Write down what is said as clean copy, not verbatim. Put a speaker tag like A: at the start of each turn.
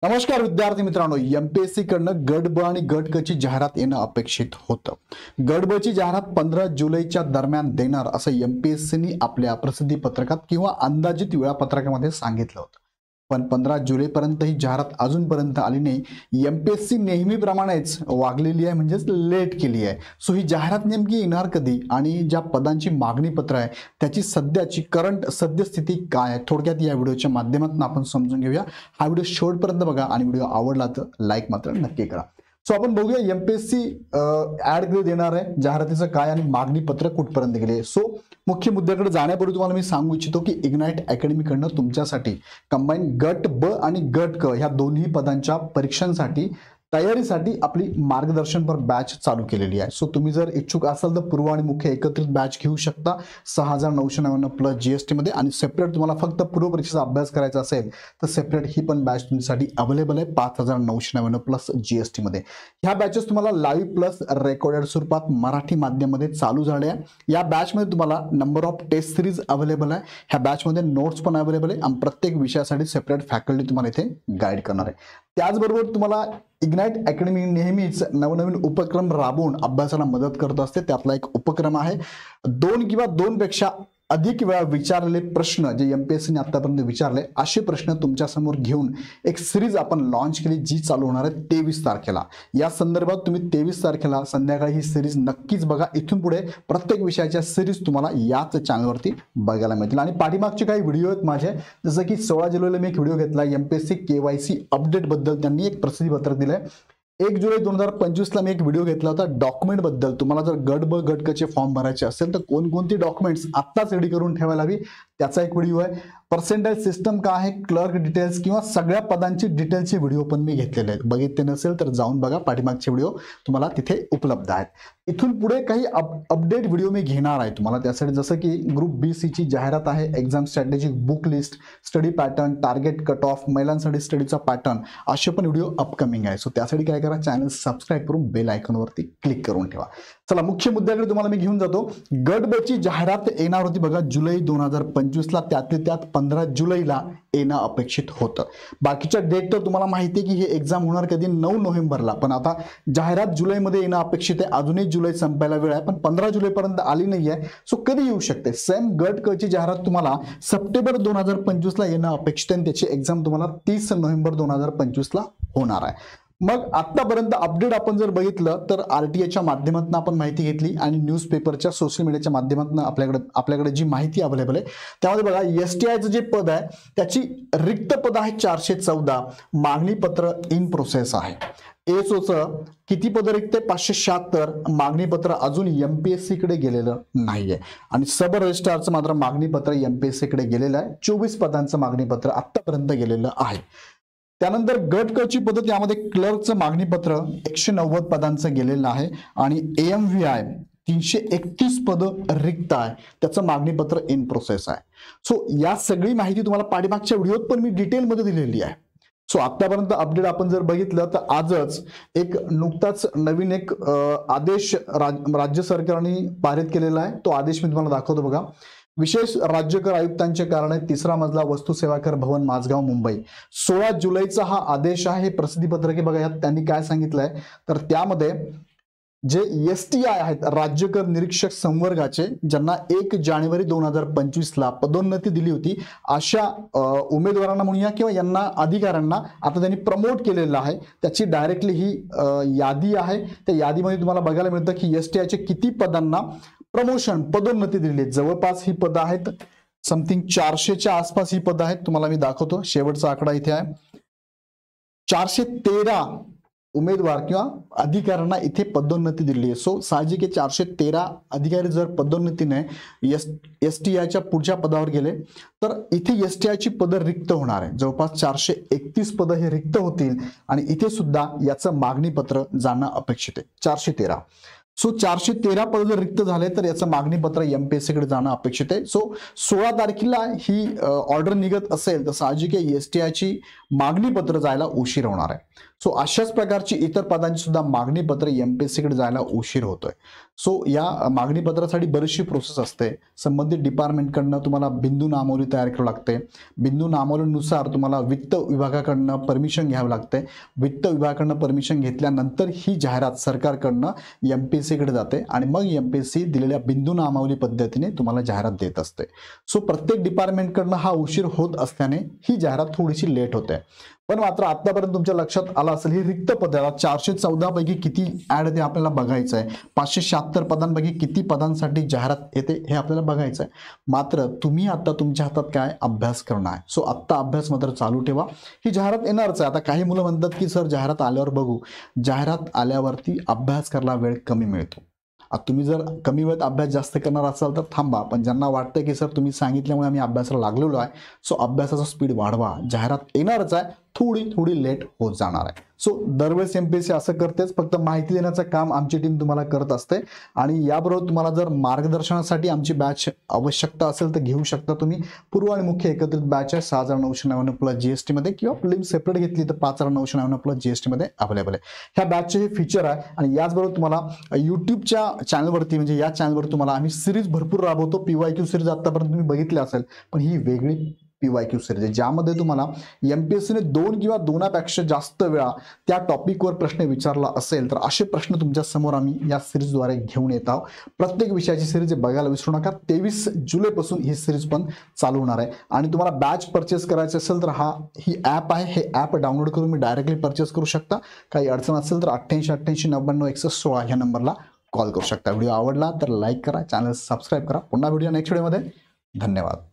A: नमस्कार विद्यार्थी मित्रांनो, एमपीएससी कडनं गट ब आणि गट क ची जाहिरात येणं अपेक्षित होतं। गट ब ची जाहिरात 15 जुलैच्या दरम्यान देणार असं एमपीएससीनी आपल्या प्रसिद्धी पत्रकात किंवा अंदाजित वेळापत्रकामध्ये सांगितलं होतं। पण 15 जुलैपर्यंत ही जाहिरात अजूनपर्यंत आली नाही। एमपीएससी नेहमीप्रमाणेच वागलेली आहे, म्हणजेच लेट केली आहे। सो ही जाहिरात नेमकी येणार कधी आणि ज्या पदांची मागणी पत्र आहे त्याची सध्याची करंट सद्यस्थिती काय आहे, थोडक्यात या व्हिडिओच्या माध्यमातून आपण समजून घेऊया। हा व्हिडिओ शेवटपर्यंत बघा आणि व्हिडिओ आवडला तर लाईक मात्र नक्की करा। सो आपण बघूया एमपीएससी ऍड कधी देणार आहे, जाहिरातीचं काय आणि मागणी पत्र कुठपर्यंत गेले। सो मुख्य मुद्द्याकडे जाण्यापूर्वी तुम्हाला मी सांगू इच्छितो की इग्नाइट अकॅडमी कडनं तुमच्यासाठी कंबाईन गट ब आणि गट क ह्या दोन्ही पदांच्या परीक्षांसाठी तयारीसाठी आपली मार्गदर्शनपर बॅच चालू केलेली आहे। सो तुम्ही जर इच्छुक असाल तर पूर्व आणि मुख्य एकत्रित बॅच घेऊ शकता 6999 प्लस जीएसटी मध्ये, आणि सेपरेट तुम्हाला फक्त पूर्व परीक्षेचा अभ्यास करायचा असेल तर सेपरेट ही पण बॅच तुमच्यासाठी अवेलेबल आहे 5999 प्लस जीएसटी मध्ये। ह्या बॅचेस तुम्हाला लाईव्ह प्लस रेकॉर्डेड स्वरूपात मराठी माध्यमामध्ये चालू झाले आहे। या बॅच मध्ये तुम्हाला number of test series available आहे। ह्या बॅच मध्ये नोट्स पण अवेलेबल आहे आणि प्रत्येक विषयासाठी सेपरेट फॅकल्टी तुम्हाला इथे गाईड करणार आहे। त्याचबरोबर तुम्हाला इग्नाइट अकॅडमी नेहमीच नवनवीन उपक्रम राबवून अभ्यासाला मदत करत असते। त्यातला एक उपक्रम आहे 2 किंवा 2 पेक्षा अधिक वेळा विचारलेले प्रश्न जे एमपीएससीने आतापर्यंत विचारले असे प्रश्न तुमच्या समोर घेऊन एक सिरीज आपण लॉन्च केली जी चालू होणार आहे 23 तारखेला। या संदर्भात तुम्ही 23 तारखेला संध्याकाळी ही सिरीज नक्कीच बघा। इथून पुढे प्रत्येक विषयाच्या सिरीज तुम्हाला याच चॅनलवरती बघायला मिळतील। आणि पाठीमागचे काही व्हिडिओ आहेत माझे, जसं की 16 जुलैला मी एक व्हिडिओ घेतला एमपीएससी केवायसी अपडेट बद्दल, त्यांनी एक प्रसिद्धी पत्रक दिलंय। 1 जुलै 2025 ला मी एक व्हिडिओ घेतला होता डॉक्युमेंट बद्दल। तुम्हाला जर गट ब गट क चे फॉर्म भरायचे असेल तर कोणकोणती डॉक्युमेंट्स आत्ताच रेडी करून ठेवायला हवी त्याचा एक व्हिडिओ आहे। पर्सेंटाइल सिस्टम काय आहे, क्लर्क डिटेल्स किंवा सगळ्या पदांची डिटेल्सचे व्हिडिओ पण मी घेतलेले आहेत। बघितले नसेल तर जाऊन बघा, पाठीमागचे व्हिडिओ तुम्हाला तिथे उपलब्ध आहेत। इथून पुढे काही अपडेट व्हिडिओ मी घेणार आहे तुम्हाला त्यासाठी, जसं की ग्रुप बी सी ची जाहिरात आहे, exam strategy, book list, study pattern, target cut off, महिलांसाठी स्टडीचा पॅटर्न, असे पण व्हिडिओ अपकमिंग आहे। सो त्यासाठी काय करा, चॅनल सबस्क्राईब करून बेल आयकॉनवरती क्लिक करून ठेवा। चला मुख्य मुद्द्याकडे तुम्हाला मी घेऊन जातो। गट ब ची जाहिरात येणार होती बघा जुलै 2025 ला, त्यातले त्यात 15 जुलैला येणं अपेक्षित होतं। बाकीच्या डेट तर तुम्हाला माहिती आहे की हे एक्झाम होणार कधी 9 नोव्हेंबरला, पण आता जाहिरात जुलैमध्ये येणं अपेक्षित आहे। अजूनही जुलै संपायला वेळ आहे पण 15 जुलैपर्यंत आली नाहीये। सो कधी येऊ शकते? सेम गट क ची जाहिरात तुम्हाला सप्टेंबर 2025 ला येणं अपेक्षित आहे, त्याची एक्झाम तुम्हाला 30 नोव्हेंबर 2025 ला होणार आहे। मग आतापर्यंत अपडेट आपण जर बघितलं तर आरटीआयच्या माध्यमातून आपण माहिती घेतली आणि न्यूजपेपरच्या सोशल मीडियाच्या माध्यमातून आपल्याकडे जी माहिती अवेलेबल आहे त्यामध्ये बघा एसटीआयचं जे पद आहे त्याची रिक्त पद आहे 414, मागणी पत्र इन प्रोसेस आहे। एसओचं किती पद रिक्त आहे? 576, मागणी पत्र अजून एमपीएससी कडे गेलेलं नाहीये। आणि सब रजिस्ट्रारचं मात्र मागणी पत्र एमपीएससी कडे गेलेलं आहे। 24 पदांचं मागणी पत्र आतापर्यंत गेलेलं आहे। त्यानंतर गट क ची पद्धत, यामध्ये क्लर्कचं मागणी पत्र 190 पदांचं गेलेलं आहे आणि एएमव्हीआय 331 पद रिक्त आहे, त्याचं मागणी पत्र इन प्रोसेस आहे। सो या सगळी माहिती तुम्हाला पाठीमागच्या व्हिडिओत पण मी डिटेलमध्ये दिलेली आहे। सो आतापर्यंत अपडेट आपण जर बघितलं तर आजच एक नुकताच नवीन एक आदेश राज्य सरकारने पारित केलेला आहे। तो आदेश मी तुम्हाला दाखवतो बघा। विशेष राज्य कर आयुक्तांचे कारण आहे, 3रा मजला वस्तू सेवा कर भवन माझगाव मुंबई, 16 जुलैचा हा आदेश आहे। हे प्रसिद्धी पत्रक आहे बघा। यात त्यांनी काय सांगितलंय तर त्यामध्ये जे एसटीआय आहेत राज्य कर निरीक्षक संवर्गाचे, ज्यांना 1 जानेवारी 2025 ला पदोन्नती दिली होती, अशा उमेदवारांना म्हणूया किंवा यांना अधिकाऱ्यांना आता त्यांनी प्रमोट केलेलं आहे। त्याची डायरेक्टली ही यादी आहे। त्या यादीमध्ये तुम्हाला बघायला मिळतं की एसटीआयचे किती पदांना प्रमोशन पदोन्नती दिली आहे। जवळपास ही पद आहेत समथिंग 400च्या आसपास ही पद आहेत। तुम्हाला मी दाखवतो, शेवटचा आकडा इथे आहे। 413 उमेदवार किंवा अधिकाऱ्यांना इथे पदोन्नती दिली आहे। सो साहजिक आहे 413 अधिकारी जर पदोन्नतीने एसटीआयच्या पुढच्या पदावर गेले तर इथे एसटीआयची पद रिक्त होणार आहे। जवळपास 431 पद हे रिक्त होतील आणि इथे सुद्धा याचं मागणी पत्र जाणं अपेक्षित आहे 413। सो 413 पद जर रिक्त झाले तर याचं मागणी पत्र एमपीएससी कडे जाणं अपेक्षित आहे. सो 16 तारखेला ही ऑर्डर निघत असेल तर साहजिक आहे एसटीआयची मागणी पत्र जायला उशीर होणार आहे. सो अशाच प्रकारची इतर पदांची सुद्धा मागणी पत्र एमपीएससी कडे जायला उशीर होतोय. सो या मागणी पत्रासाठी बरीचशी प्रोसेस असते. संबंधित डिपार्टमेंटकडनं तुम्हाला बिंदू नामावली तयार करावी लागते. बिंदू नामावलीनुसार तुम्हाला वित्त विभागाकडनं परमिशन घ्यावी लागते. वित्त विभागाकडनं परमिशन घेतल्यानंतर ही जाहिरात सरकारकडनं एमपीएससी कडे जाते आणि मग एमपीएससी दिलेल्या बिंदू नामावली पद्धतीने तुम्हाला जाहिरात देत असते. सो प्रत्येक डिपार्टमेंटकडनं हा उशीर होत असल्याने ही जाहिरात थोडीशी लेट होते. पण मात्र आतापर्यंत तुमच्या लक्षात आलं असेल ही रिक्त पदे 414 पैकी किती ऍड येते आपल्याला बघायचं आहे. 576 पदांपैकी किती पदांसाठी जाहिरात येते हे आपल्याला बघायचं आहे. मात्र तुम्ही आता तुमच्या हातात काय अभ्यास करणं आहे. सो आत्ता अभ्यास मात्र चालू ठेवा. ही जाहिरात येणारच आहे. आता काही मुलं म्हणतात की सर जाहिरात आल्यावर बघू. जाहिरात आल्यावरती अभ्यास करायला वेळ कमी मिळतो. आता तुम्ही जर कमी वेळात अभ्यास जास्त करणार असाल तर थांबा. पण ज्यांना वाटतं की सर तुम्ही सांगितल्यामुळे आम्ही अभ्यासाला लागलेलो आहे सो अभ्यासाचा स्पीड वाढवा. जाहिरात येणारच आहे. थोडी लेट होत जाणार आहे. सो दरवेळेस एमपीएससी असं करतेच. फक्त माहिती देण्याचं काम आमची टीम तुम्हाला करत असते आणि याबरोबर तुम्हाला जर मार्गदर्शनासाठी आमची बॅच आवश्यकता असेल तर घेऊ शकता तुम्ही. पूर्व आणि मुख्य एकत्रित बॅच आहे 6,999 प्लस जीएसटी मध्ये किंवा प्रिलिम सेपरेट घेतली तर 5,999 प्लस जीएसटी मध्ये अवेलेबल आहे. ह्या बॅचचे हे फीचर आहे आणि याचबरोबर तुम्हाला युट्यूबच्या चॅनलवरती म्हणजे या चॅनलवर तुम्हाला आम्ही सिरीज भरपूर राबवतो. पीवायक्यू सिरीज आतापर्यंत तुम्ही बघितली असेल पण ही वेगळी पीवायक्यू सिरीज आहे ज्यामध्ये तुम्हाला एमपीएससीने 2 किंवा 2पेक्षा जास्त वेळा त्या टॉपिकवर प्रश्न विचारला असेल तर असे प्रश्न तुमच्या समोर आम्ही या सिरीजद्वारे घेऊन येत आहोत. प्रत्येक विषयाची सिरीज बघायला विसरू नका. 23 जुलैपासून ही सिरीज पण चालू होणार आहे आणि तुम्हाला बॅच परचेस करायचे असेल तर ही ॲप आहे. हे ॲप डाउनलोड करून मी डायरेक्टली परचेस करू शकता. काही अडचण असेल तर 8888996116 ह्या नंबरला कॉल करू शकता. व्हिडिओ आवडला तर लाईक करा, चॅनल सबस्क्राईब करा. पुन्हा व्हिडिओ नेक्स्ट व्हिडिओमध्ये. धन्यवाद.